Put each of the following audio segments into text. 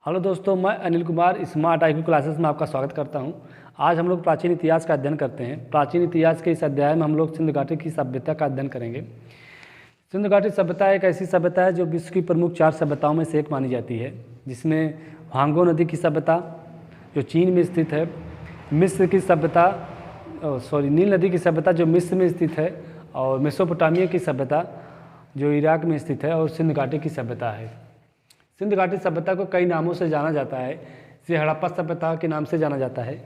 Hello दोस्तों, मैं Anil Kumar smart IQ classes में आपका स्वागत करता हूं। आज हम लोग प्राचीन इतिहास का अध्ययन करते हैं। प्राचीन इतिहास के इस अध्याय में हम लोग सिंधु घाटी की सभ्यता का अध्ययन करेंगे। सिंधु घाटी सभ्यता एक ऐसी सभ्यता है जो विश्व की प्रमुख 4 सभ्यताओं में से एक मानी जाती है, जिसमें हांगो नदी की सभ्यता जो चीन में स्थित है, मिस्र की सभ्यता नील नदी की सभ्यता जो मिस्र में स्थित है, और मेसोपोटामिया की सभ्यता जो इराक में स्थित है, और सिंधु घाटी की सभ्यता है। सिंधु घाटी सभ्यता को कई नामों से जाना जाता है। इसे हड़प्पा सभ्यता के नाम से जाना जाता है,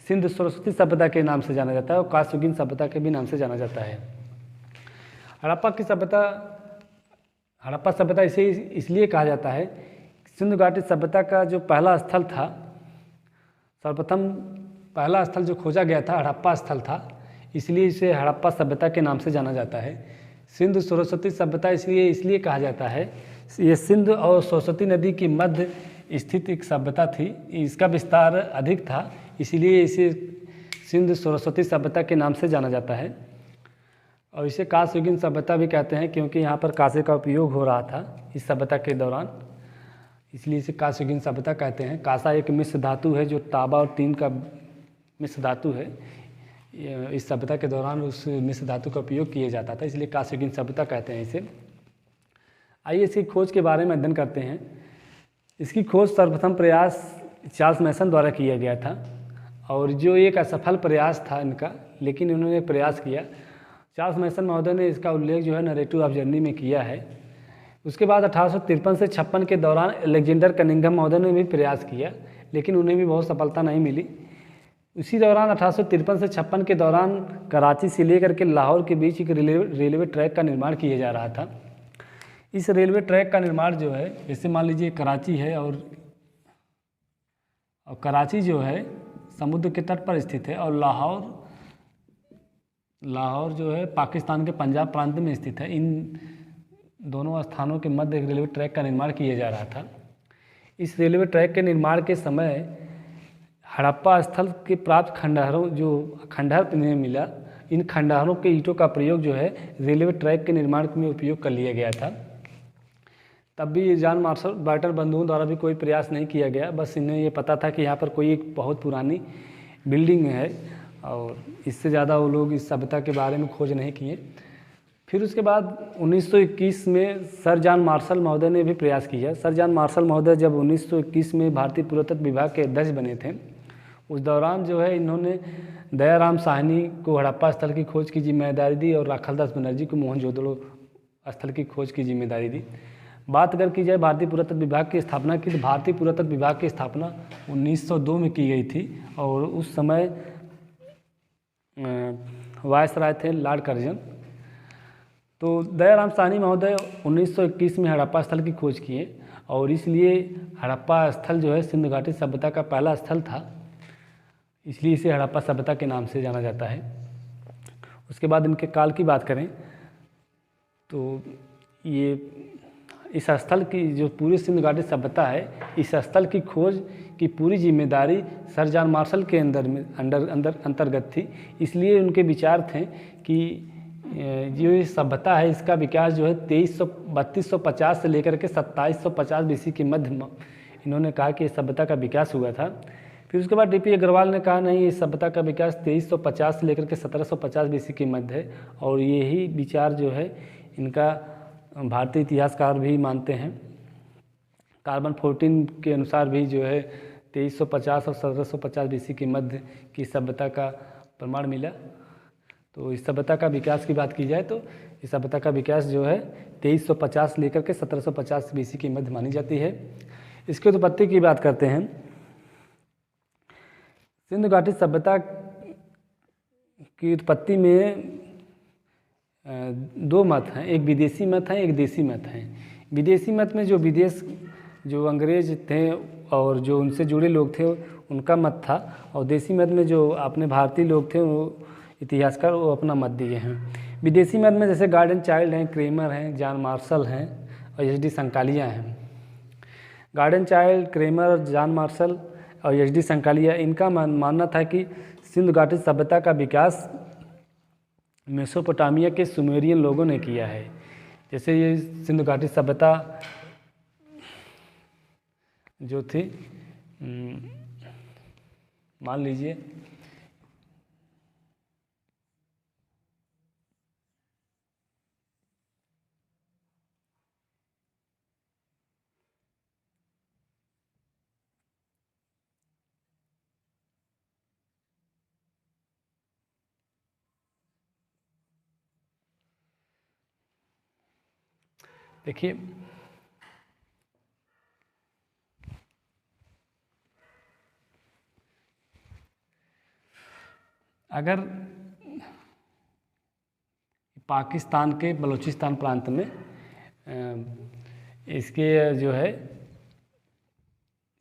सिंधु सरस्वती सभ्यता के नाम से जाना जाता है, और कास्ययुगीन सभ्यता के भी नाम से जाना जाता है। हड़प्पा सभ्यता इसे इसलिए कहा जाता है, सिंधु घाटी सभ्यता का जो पहला स्थल था, सर्वप्रथम पहला स्थल जो खोजा गया था हड़प्पा स्थल था, इसलिए इसे हड़प्पा सभ्यता के नाम से जाना जाता है। सिंधु सरस्वती सभ्यता इसलिए कहा जाता है, ये सिंधु और सरस्वती नदी की मध्य स्थित एक सभ्यता थी। इसका विस्तार अधिक था, इसलिए इसे सिंधु सरस्वती सभ्यता के नाम से जाना जाता है। और इसे कास्ययुगीन सभ्यता भी कहते हैं, क्योंकि यहाँ पर कांसे का उपयोग हो रहा था इस सभ्यता के दौरान, इसलिए इसे कास्ययुगीन सभ्यता कहते हैं। कांसा एक मिश्र धातु है जो तांबा और टीन का मिश्र धातु है। इस सभ्यता के दौरान उस मिश्र धातु का उपयोग किया जाता था, इसलिए कास्ययुगीन सभ्यता कहते हैं इसे। आइए इसकी खोज के बारे में अध्ययन करते हैं। इसकी खोज सर्वप्रथम प्रयास चार्ल्स मैसन द्वारा किया गया था, और जो एक असफल प्रयास था इनका, लेकिन इन्होंने प्रयास किया। चार्ल्स मैसन महोदय ने इसका उल्लेख जो है नरेटिव ऑफ जर्नी में किया है। उसके बाद 1853 से 56 के दौरान अलेक्जेंडर कनिंघम महोदय ने भी प्रयास किया, लेकिन उन्हें भी बहुत सफलता नहीं मिली। उसी दौरान 1853 से 56 के दौरान कराची से लेकर के लाहौर के बीच एक रेलवे ट्रैक का निर्माण किया जा रहा था। इस रेलवे ट्रैक का निर्माण जो है, जैसे मान लीजिए कराची है, और कराची जो है समुद्र के तट पर स्थित है, और लाहौर जो है पाकिस्तान के पंजाब प्रांत में स्थित है। इन दोनों स्थानों के मध्य एक रेलवे ट्रैक का निर्माण किया जा रहा था। इस रेलवे ट्रैक के निर्माण के समय हड़प्पा स्थल के प्राप्त खंडहर इन्हें मिला, इन खंडहरों के ईंटों का प्रयोग जो है रेलवे ट्रैक के निर्माण में उपयोग कर लिया गया था। तब भी जॉन मार्शल बार्टर बंधुओं द्वारा भी कोई प्रयास नहीं किया गया, बस इन्हें ये पता था कि यहाँ पर कोई एक बहुत पुरानी बिल्डिंग है, और इससे ज़्यादा वो लोग इस सभ्यता के बारे में खोज नहीं किए। फिर उसके बाद 1921 में सर जॉन मार्शल महोदय ने भी प्रयास किया। सर जॉन मार्शल महोदय जब 1921 में भारतीय पुरातत्व विभाग के अध्यक्ष बने थे, उस दौरान जो है इन्होंने दयाराम साहनी को हड़प्पा स्थल की खोज की जिम्मेदारी दी, और राखालदास बनर्जी को मोहनजोदड़ो स्थल की खोज की जिम्मेदारी दी। बात अगर की जाए भारतीय पुरातत्व विभाग की स्थापना की, तो भारतीय पुरातत्व विभाग की स्थापना 1902 में की गई थी, और उस समय वायसराय थे लॉर्ड कर्जन। तो दयाराम साहनी महोदय 1921 में हड़प्पा स्थल की खोज किए, और इसलिए हड़प्पा स्थल जो है सिंधु घाटी सभ्यता का पहला स्थल था, इसलिए इसे हड़प्पा सभ्यता के नाम से जाना जाता है। उसके बाद इनके काल की बात करें तो इस स्थल की जो पूरी सिंधु घाटी सभ्यता है, इस स्थल की खोज की पूरी जिम्मेदारी सर जॉन मार्शल के अंतर्गत थी। इसलिए उनके विचार थे कि जो ये सभ्यता है इसका विकास जो है 3250 से लेकर के 2750 BC के मध्य में इन्होंने कहा कि इस सभ्यता का विकास हुआ था। फिर उसके बाद DP अग्रवाल ने कहा नहीं, इस सभ्यता का विकास 2350 से लेकर के 1750 BC के मध्य है, और यही विचार जो है इनका भारतीय इतिहासकार भी मानते हैं। कार्बन 14 के अनुसार भी जो है 2350 और 1750 BC के मध्य की सभ्यता का प्रमाण मिला। तो इस सभ्यता का विकास की बात की जाए तो इस सभ्यता का विकास जो है 2350 लेकर के 1750 BC के मध्य मानी जाती है। इसकी उत्पत्ति की बात करते हैं। सिंधु घाटी सभ्यता की उत्पत्ति में 2 मत हैं, एक विदेशी मत है, एक देसी मत है। विदेशी मत में जो अंग्रेज थे और जो उनसे जुड़े लोग थे उनका मत था, और देसी मत में जो अपने भारतीय लोग थे वो इतिहासकार वो अपना मत दिए हैं। विदेशी मत में जैसे गार्डन चाइल्ड हैं, क्रेमर हैं, जॉन मार्शल हैं, और HD संकालिया हैं। Gordon Childe, Kramer, John Marshall और HD संकालिया, इनका मानना था कि सिंधु घाटी सभ्यता का विकास मेसोपोटामिया के सुमेरियन लोगों ने किया है। जैसे ये सिंधु घाटी सभ्यता जो थी, मान लीजिए देखिए अगर पाकिस्तान के बलूचिस्तान प्रांत में इसके जो है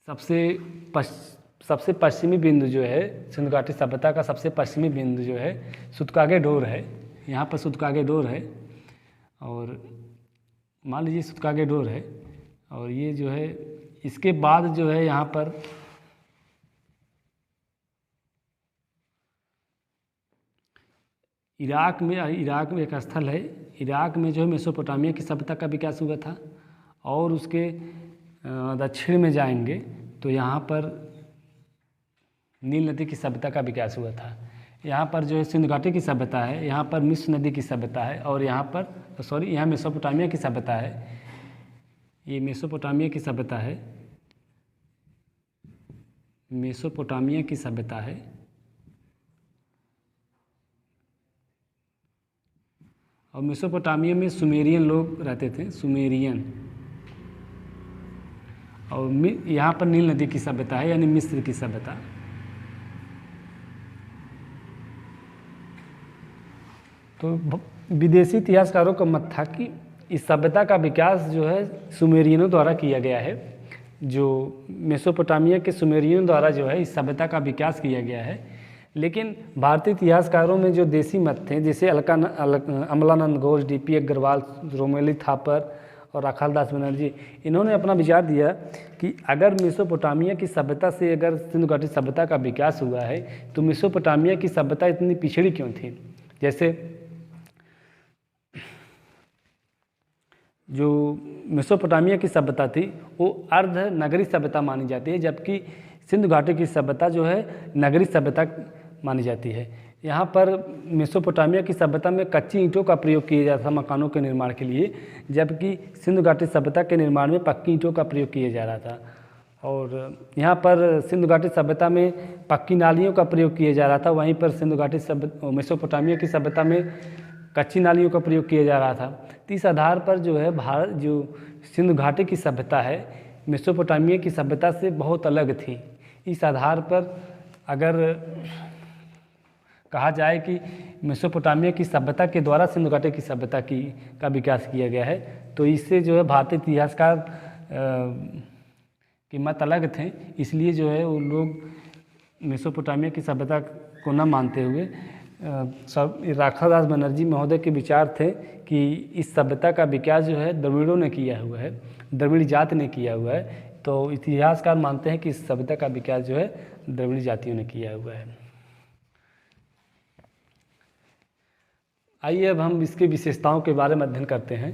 सबसे पश्चिमी बिंदु जो है सिंधु घाटी सभ्यता का सबसे पश्चिमी बिंदु जो है सुतकागे डोर है। यहाँ पर सुतकागे डोर है और मान लीजिए सुतकागे डोर है और ये जो है इसके बाद जो है यहाँ पर इराक में एक स्थल है। इराक में जो है मेसोपोटामिया की सभ्यता का विकास हुआ था और उसके दक्षिण में जाएंगे तो यहाँ पर नील नदी की सभ्यता का विकास हुआ था। यहाँ पर जो है सिंधु घाटी की सभ्यता है, यहाँ पर मिस्र नदी की सभ्यता है और यहाँ पर यहाँ मेसोपोटामिया की सभ्यता है। ये मेसोपोटामिया की सभ्यता है, मेसोपोटामिया की सभ्यता है। और मेसोपोटामिया में सुमेरियन लोग रहते थे, सुमेरियन। और यहाँ पर नील नदी की सभ्यता है यानी मिस्र की सभ्यता। तो विदेशी इतिहासकारों का मत था कि इस सभ्यता का विकास जो है सुमेरियनों द्वारा किया गया है। जो मेसोपोटामिया के सुमेरियनों द्वारा जो है इस सभ्यता का विकास किया गया है। लेकिन भारतीय इतिहासकारों में जो देसी मत थे जैसे अमलानंद घोष, डीपी अग्रवाल, रोमेली थापर और राखालदास बनर्जी, इन्होंने अपना विचार दिया कि अगर मेसोपोटामिया की सभ्यता से अगर सिंधु घाटी सभ्यता का विकास हुआ है तो मेसोपोटामिया की सभ्यता इतनी पिछड़ी क्यों थी। जैसे जो मेसोपोटामिया की सभ्यता थी वो अर्ध नगरी सभ्यता मानी जाती है, जबकि सिंधु घाटी की सभ्यता जो है नगरी सभ्यता मानी जाती है। यहाँ पर मेसोपोटामिया की सभ्यता में कच्ची ईंटों का प्रयोग किया जाता था मकानों के निर्माण के लिए, जबकि सिंधु घाटी सभ्यता के निर्माण में पक्की ईंटों का प्रयोग किया जा रहा था। और यहाँ पर सिंधु घाटी सभ्यता में पक्की नालियों का प्रयोग किया जा रहा था, वहीं पर सिंधु घाटी मेसोपोटामिया की सभ्यता में कच्ची नालियों का प्रयोग किया जा रहा था। तो इस आधार पर जो है भारत जो सिंधु घाटी की सभ्यता है मेसोपोटामिया की सभ्यता से बहुत अलग थी। इस आधार पर अगर कहा जाए कि मेसोपोटामिया की सभ्यता के द्वारा सिंधु घाटी की सभ्यता का विकास किया गया है, तो इससे जो है भारतीय इतिहासकार के मत अलग थे। इसलिए जो है वो लोग मेसोपोटामिया की सभ्यता को न मानते हुए राखालदास बनर्जी महोदय के विचार थे कि इस सभ्यता का विकास जो है द्रविड़ों ने किया हुआ है, द्रविड़ जाति ने किया हुआ है। तो इतिहासकार मानते हैं कि इस सभ्यता का विकास जो है द्रविड़ जातियों ने किया हुआ है। आइए अब हम इसकी विशेषताओं के बारे में अध्ययन करते हैं।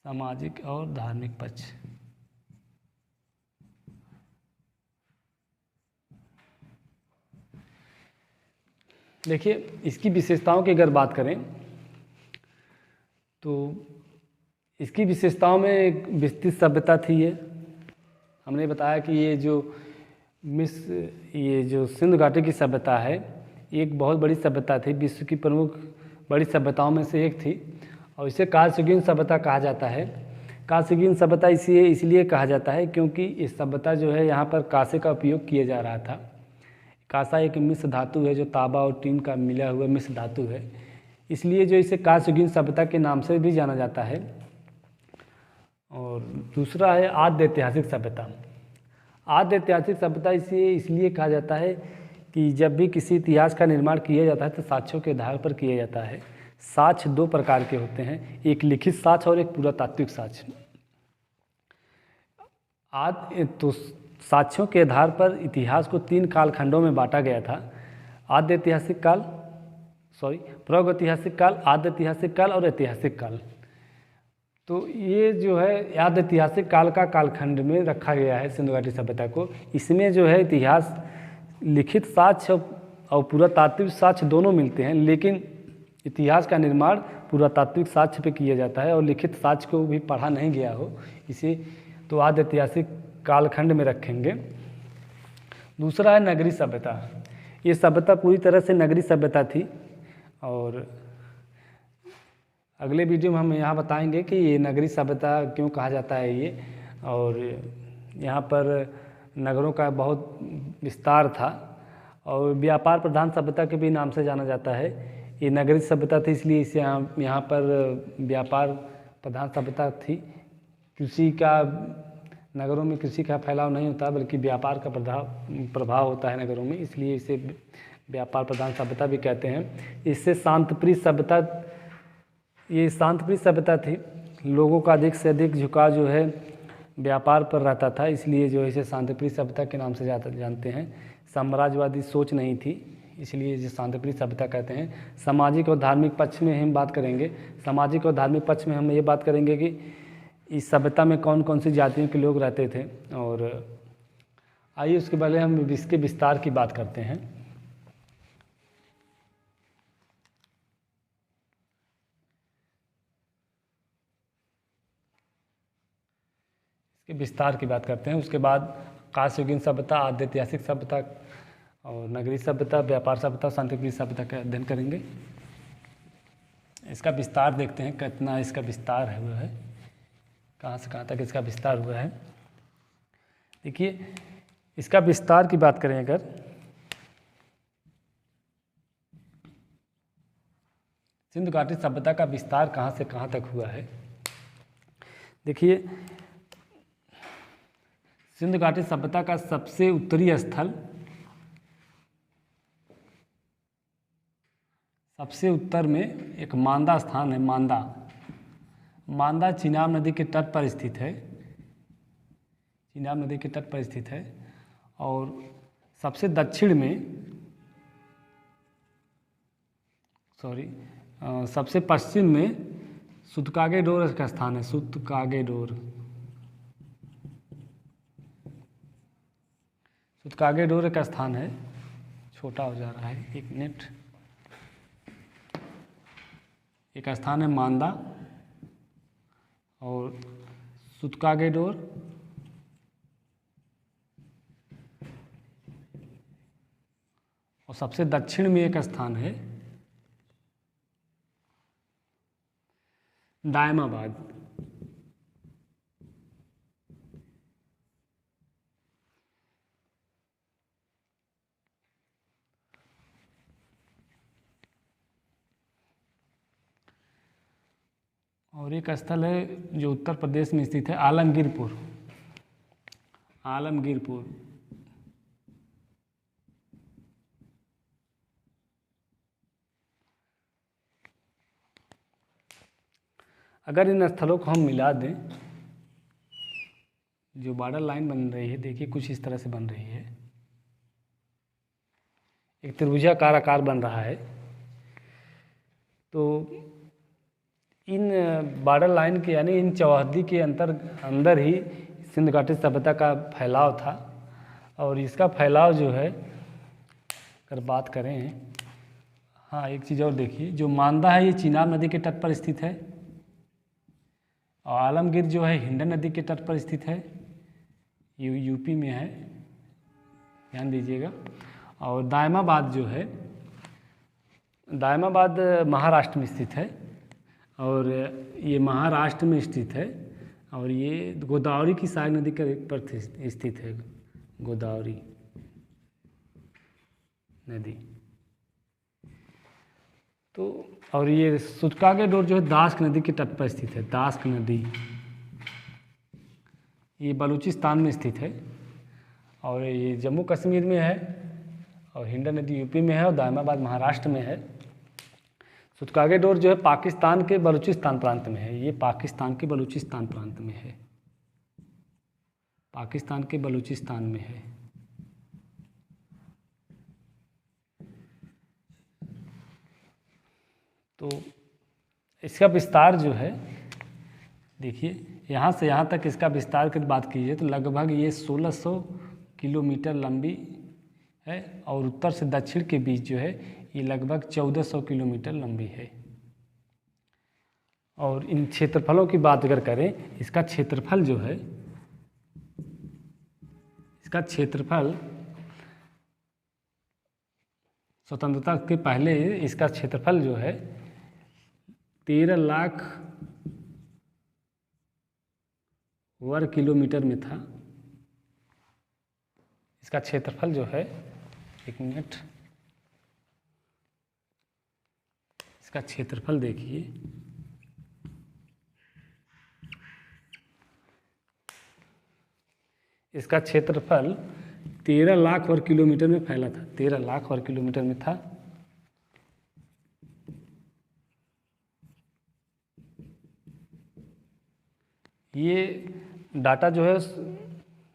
सामाजिक और धार्मिक पक्ष। देखिए इसकी विशेषताओं की अगर बात करें तो इसकी विशेषताओं में एक विस्तृत सभ्यता थी। ये हमने बताया कि ये जो सिंधु घाटी की सभ्यता है एक बहुत बड़ी सभ्यता थी, विश्व की प्रमुख बड़ी सभ्यताओं में से एक थी और इसे कालसुगीन सभ्यता कहा जाता है। कालसुगीन सभ्यता इसलिए कहा जाता है क्योंकि इस सभ्यता जो है यहाँ पर कांसे का उपयोग किया जा रहा था। कांसा एक मिश्र धातु है जो तांबा और टीन का मिला हुआ मिश्र धातु है, इसलिए जो इसे कालसुगीन सभ्यता के नाम से भी जाना जाता है। और दूसरा है आद्य ऐतिहासिक सभ्यता। आद्य ऐतिहासिक सभ्यता इसे इसलिए कहा जाता है कि जब भी किसी इतिहास का निर्माण किया जाता है तो साक्ष्यों के आधार पर किया जाता है। साक्ष्य दो प्रकार के होते हैं, एक लिखित साक्ष्य और एक पुरातात्विक साक्ष्य। तो साक्ष्यों के आधार पर इतिहास को 3 कालखंडों में बांटा गया था। आद्य ऐतिहासिक काल, प्रागैतिहासिक काल, आद्य ऐतिहासिक काल और ऐतिहासिक काल। तो ये जो है आद्य ऐतिहासिक काल का कालखंड में रखा गया है सिंधु घाटी सभ्यता को। इसमें जो है इतिहास, लिखित साक्ष्य और पुरातात्विक साक्ष्य दोनों मिलते हैं, लेकिन इतिहास का निर्माण पुरातात्विक साक्ष्य पे किया जाता है और लिखित साक्ष्य को भी पढ़ा नहीं गया हो, इसे तो आद्य ऐतिहासिक कालखंड में रखेंगे। दूसरा है नगरी सभ्यता। ये सभ्यता पूरी तरह से नगरी सभ्यता थी, और अगले वीडियो में हम यहाँ बताएंगे कि ये नगरी सभ्यता क्यों कहा जाता है ये, और यहाँ पर नगरों का बहुत विस्तार था, और व्यापार प्रधान सभ्यता के भी नाम से जाना जाता है। ये नगरी सभ्यता थी इसलिए इसे यहाँ पर व्यापार प्रधान सभ्यता थी। कृषि का, नगरों में कृषि का फैलाव नहीं होता बल्कि व्यापार का प्रभाव होता है नगरों में, इसलिए इसे व्यापार प्रधान सभ्यता भी कहते हैं। इससे शांतप्रिय सभ्यता, ये शांतप्रिय सभ्यता थी। लोगों का अधिक से अधिक झुकाव जो है व्यापार पर रहता था, इसलिए जो इसे शांतप्रिय सभ्यता के नाम से जानते हैं। साम्राज्यवादी सोच नहीं थी, इसलिए इसे शांतप्रिय सभ्यता कहते हैं। सामाजिक और धार्मिक पक्ष में हम बात करेंगे। सामाजिक और धार्मिक पक्ष में हम ये बात करेंगे कि इस सभ्यता में कौन कौन सी जातियों के लोग रहते थे, और आइए उसके पहले हम इसके विस्तार की बात करते हैं। इसके विस्तार की बात करते हैं। उसके बाद कांस्ययुगीन सभ्यता, आद्य ऐतिहासिक सभ्यता और नगरी सभ्यता, व्यापार सभ्यता, शांतिप्रिय सभ्यता का अध्ययन करेंगे। इसका विस्तार देखते हैं, कितना इसका विस्तार है, हुआ है, कहाँ से कहाँ तक इसका विस्तार हुआ है। देखिए, इसका विस्तार की बात करें अगर, सिंधु घाटी सभ्यता का विस्तार कहाँ से कहाँ तक हुआ है। देखिए, सिंधु घाटी सभ्यता का सबसे उत्तरी स्थल, सबसे उत्तर में एक मांदा स्थान है। मांदा चिनाब नदी के तट पर स्थित है, चिनाब नदी के तट पर स्थित है। और सबसे दक्षिण में, सबसे पश्चिम में सूतकागेडोर का स्थान है। सूतकागेडोर का स्थान है। छोटा हो जा रहा है, एक मिनट। एक स्थान है मांदा और सूतकागेडोर, और सबसे दक्षिण में एक स्थान है दायमाबाद। और एक स्थल है जो उत्तर प्रदेश में स्थित है, आलमगीरपुर। अगर इन स्थलों को हम मिला दें, जो बॉर्डर लाइन बन रही है, देखिए कुछ इस तरह से बन रही है। एक त्रिभुजाकार आकार बन रहा है। तो इन बॉर्डर लाइन के, यानी इन चौहद्दी के अंदर ही सिंधु घाटी सभ्यता का फैलाव था। और इसका फैलाव जो है, अगर बात करें, हाँ एक चीज़ और देखिए, जो मांदा है ये चिनाब नदी के तट पर स्थित है, और आलमगीर जो है हिंडन नदी के तट पर स्थित है, यूपी में है, ध्यान दीजिएगा। और दायमाबाद जो है, दायमाबाद महाराष्ट्र में स्थित है, और ये महाराष्ट्र में स्थित है, और ये गोदावरी की सहायक नदी के पर स्थित है, गोदावरी नदी। तो और ये सूतकागेडोर जो है दास्क नदी के तट पर स्थित है, दास्क नदी, ये बलूचिस्तान में स्थित है, और ये जम्मू कश्मीर में है, और हिंडन नदी यूपी में है, और दायमाबाद महाराष्ट्र में है। सूतकागेडोर जो है पाकिस्तान के बलूचिस्तान प्रांत में है, ये पाकिस्तान के बलूचिस्तान प्रांत में है, पाकिस्तान के बलूचिस्तान में है। तो इसका विस्तार जो है, देखिए यहाँ से यहाँ तक इसका विस्तार की बात कीजिए तो लगभग ये 1600 किलोमीटर लंबी है और उत्तर से दक्षिण के बीच जो है ये लगभग 1400 किलोमीटर लंबी है। और इन क्षेत्रफलों की बात अगर करें, इसका क्षेत्रफल जो है, इसका क्षेत्रफल स्वतंत्रता के पहले इसका क्षेत्रफल जो है 13 लाख वर्ग किलोमीटर में था। इसका क्षेत्रफल जो है, एक मिनट, इसका क्षेत्रफल देखिए, इसका क्षेत्रफल 13 लाख वर्ग किलोमीटर में फैला था, 13 लाख वर्ग किलोमीटर में था। ये डाटा जो है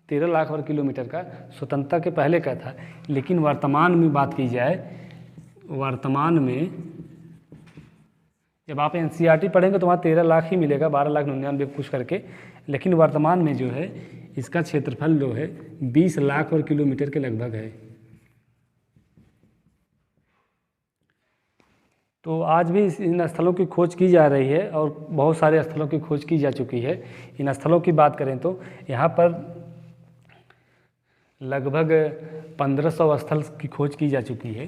13 लाख वर्ग किलोमीटर का स्वतंत्रता के पहले का था, लेकिन वर्तमान में बात की जाए, वर्तमान में जब आप एनसीईआरटी पढ़ेंगे तो वहाँ 13 लाख ही मिलेगा, 12,99,000 कुछ करके, लेकिन वर्तमान में जो है इसका क्षेत्रफल जो है 20 लाख वर्ग किलोमीटर के लगभग है। तो आज भी इन स्थलों की खोज की जा रही है और बहुत सारे स्थलों की खोज की जा चुकी है। इन स्थलों की बात करें तो यहाँ पर लगभग 1500 स्थल की खोज की जा चुकी है,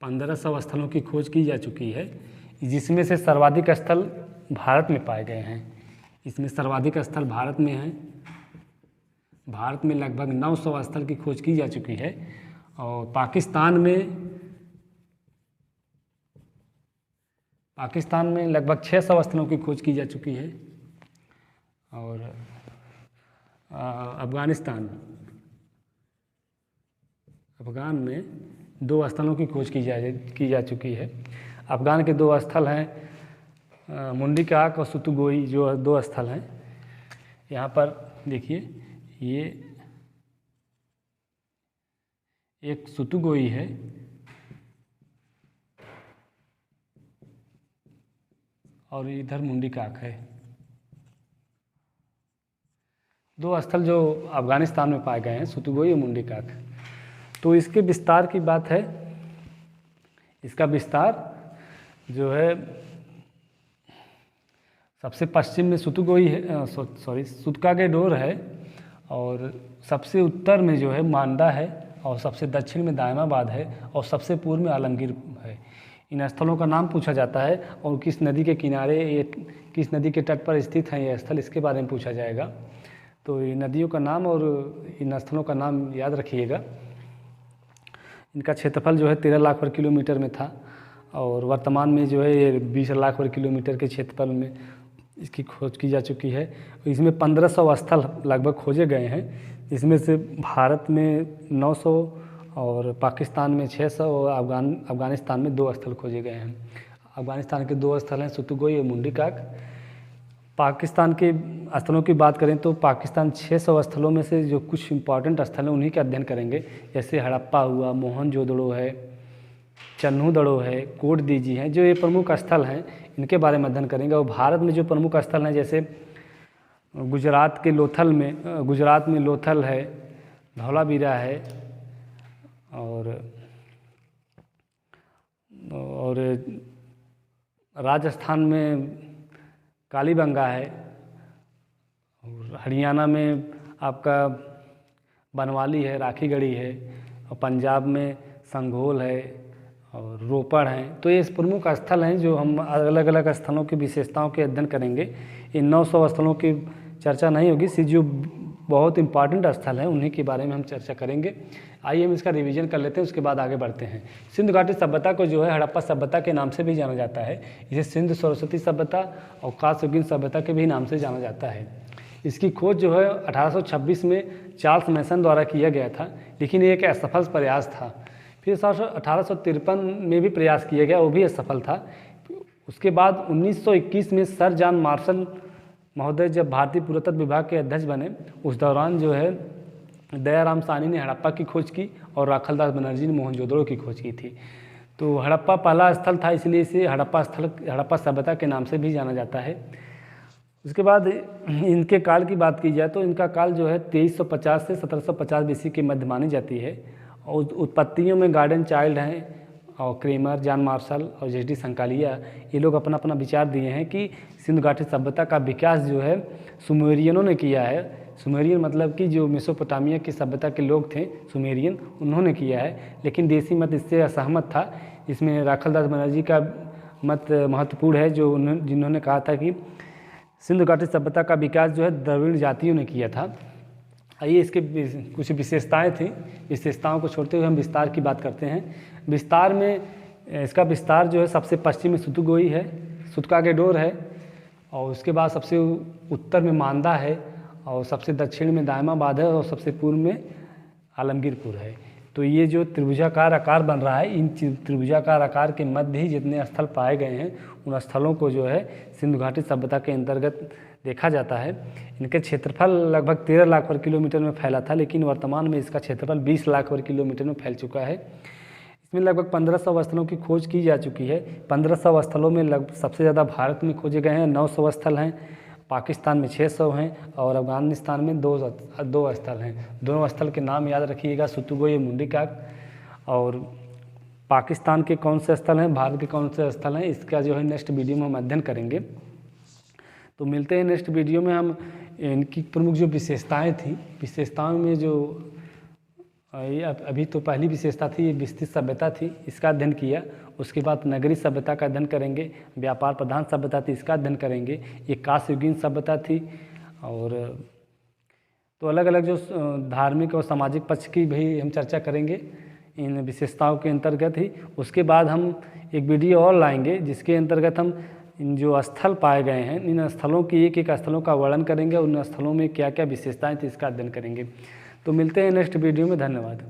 1500 स्थलों की खोज की जा चुकी है, जिसमें से सर्वाधिक स्थल भारत में पाए गए हैं। इसमें सर्वाधिक स्थल भारत में हैं। भारत में लगभग 900 स्थल की खोज की जा चुकी है और पाकिस्तान में लगभग 600 स्थलों की खोज की जा चुकी है। और अफगान में 2 स्थलों की खोज की जा चुकी है। अफगान के 2 स्थल हैं, मुंडी काक और सुतुगोई, जो 2 स्थल हैं। यहाँ पर देखिए, ये एक सुतुगोई है और इधर मुंडी काक है। 2 स्थल जो अफगानिस्तान में पाए गए हैं, सुतुगोई और मुंडी काक। तो इसके विस्तार की बात है, इसका विस्तार जो है सबसे पश्चिम में सुतुगोई है, सुतकागेडोर है, और सबसे उत्तर में जो है मांडा है, और सबसे दक्षिण में दायमाबाद है, और सबसे पूर्व में आलमगीर है। इन स्थलों का नाम पूछा जाता है और किस नदी के किनारे, ये किस नदी के तट पर स्थित हैं ये स्थल, इसके बारे में पूछा जाएगा। तो ये नदियों का नाम और इन स्थलों का नाम याद रखिएगा। इनका क्षेत्रफल जो है 13 लाख वर्ग किलोमीटर में था और वर्तमान में जो है ये 20 लाख वर्ग किलोमीटर के क्षेत्रफल में इसकी खोज की जा चुकी है। इसमें 1500 स्थल लगभग खोजे गए हैं, इसमें से भारत में 900 और पाकिस्तान में 600 और अफगानिस्तान में 2 स्थल खोजे गए हैं। अफगानिस्तान के 2 स्थल हैं सुतुगोई और मुंडी काक। पाकिस्तान के स्थलों की बात करें तो पाकिस्तान 600 स्थलों में से जो कुछ इम्पॉर्टेंट स्थल हैं उन्हीं का अध्ययन करेंगे, जैसे हड़प्पा हुआ, मोहनजोदड़ो है, चन्हूदड़ो है, कोट दीजी हैं, जो ये प्रमुख स्थल हैं, इनके बारे में अध्ययन करेंगे। और भारत में जो प्रमुख स्थल हैं, जैसे गुजरात में लोथल है, धौलावीरा है, और राजस्थान में कालीबंगा है, और हरियाणा में आपका बनवाली है, राखीगढ़ी है, और पंजाब में संघोल है और रोपड़ हैं। तो ये प्रमुख स्थल हैं जो हम अलग अलग स्थलों की विशेषताओं के अध्ययन करेंगे। इन 900 स्थलों की चर्चा नहीं होगी, जो बहुत इंपॉर्टेंट स्थल हैं उन्हीं के बारे में हम चर्चा करेंगे। आइए हम इसका रिवीजन कर लेते हैं, उसके बाद आगे बढ़ते हैं। सिंधु घाटी सभ्यता को जो है हड़प्पा सभ्यता के नाम से भी जाना जाता है। इसे सिंधु सरस्वती सभ्यता और कासुगिन सभ्यता के भी नाम से जाना जाता है। इसकी खोज जो है 1826 में चार्ल्स मैसन द्वारा किया गया था, लेकिन ये एक असफल प्रयास था। फिर 1853 में भी प्रयास किया गया, वो भी असफल था। उसके बाद 1921 में सर जॉन मार्शल महोदय जब भारतीय पुरातत्व विभाग के अध्यक्ष बने, उस दौरान जो है दयाराम साहनी ने हड़प्पा की खोज की और राखलदास बनर्जी ने मोहनजोदड़ो की खोज की थी। तो हड़प्पा पहला स्थल था, इसलिए इसे हड़प्पा सभ्यता के नाम से भी जाना जाता है। उसके बाद इनके काल की बात की जाए तो इनका काल जो है 2350 से 1750 BC के मध्य मानी जाती है। और उत्पत्तियों में गार्डन चाइल्ड हैं और क्रेमर, जॉन मार्शल और JD संकालिया, ये लोग अपना अपना विचार दिए हैं कि सिंधु घाटी सभ्यता का विकास जो है सुमेरियनों ने किया है। सुमेरियन मतलब कि जो मेसोपोटामिया की सभ्यता के लोग थे सुमेरियन, उन्होंने किया है। लेकिन देसी मत इससे असहमत था। इसमें राखलदास बनर्जी का मत महत्वपूर्ण है, जिन्होंने कहा था कि सिंधु घाटी सभ्यता का विकास जो है द्रविड़ जातियों ने किया था। आइए इसके कुछ विशेषताएं थी, विशेषताओं को छोड़ते हुए हम विस्तार की बात करते हैं। विस्तार में इसका विस्तार जो है सबसे पश्चिम में सुतुगोई है, सुतकागेडोर है, और उसके बाद सबसे उत्तर में मांदा है, और सबसे दक्षिण में दायमाबाद है, और सबसे पूर्व में आलमगीरपुर है। तो ये जो त्रिभुजाकार आकार बन रहा है, इन त्रिभुजाकार आकार के मध्य ही जितने स्थल पाए गए हैं उन स्थलों को जो है सिंधु घाटी सभ्यता के अंतर्गत देखा जाता है। इनके क्षेत्रफल लगभग 13 लाख वर्ग किलोमीटर में फैला था, लेकिन वर्तमान में इसका क्षेत्रफल 20 लाख वर्ग किलोमीटर में फैल चुका है। इसमें लगभग 1500 स्थलों की खोज की जा चुकी है। 1500 स्थलों में सबसे ज़्यादा भारत में खोजे गए हैं, 900 स्थल हैं, पाकिस्तान में 600 हैं, और अफगानिस्तान में 2 स्थल हैं। दोनों स्थल के नाम याद रखिएगा, सुतुगोई, मुंडीकाक। और पाकिस्तान के कौन से स्थल हैं, भारत के कौन से स्थल हैं, इसका जो है नेक्स्ट वीडियो में हम अध्ययन करेंगे। तो मिलते हैं नेक्स्ट वीडियो में। हम इनकी प्रमुख जो विशेषताएं थी, विशेषताओं में जो अभी तो पहली विशेषता थी ये विस्तृत सभ्यता थी, इसका अध्ययन किया। उसके बाद नगरीय सभ्यता का अध्ययन करेंगे। व्यापार प्रधान सभ्यता थी, इसका अध्ययन करेंगे। ये कांस्ययुगीन सभ्यता थी। और तो अलग अलग जो धार्मिक और सामाजिक पक्ष की भी हम चर्चा करेंगे इन विशेषताओं के अंतर्गत ही। उसके बाद हम एक वीडियो और लाएंगे जिसके अंतर्गत हम इन जो स्थल पाए गए हैं, इन स्थलों की एक स्थलों का वर्णन करेंगे, उन स्थलों में क्या क्या विशेषताएं थी इसका अध्ययन करेंगे। तो मिलते हैं नेक्स्ट वीडियो में। धन्यवाद।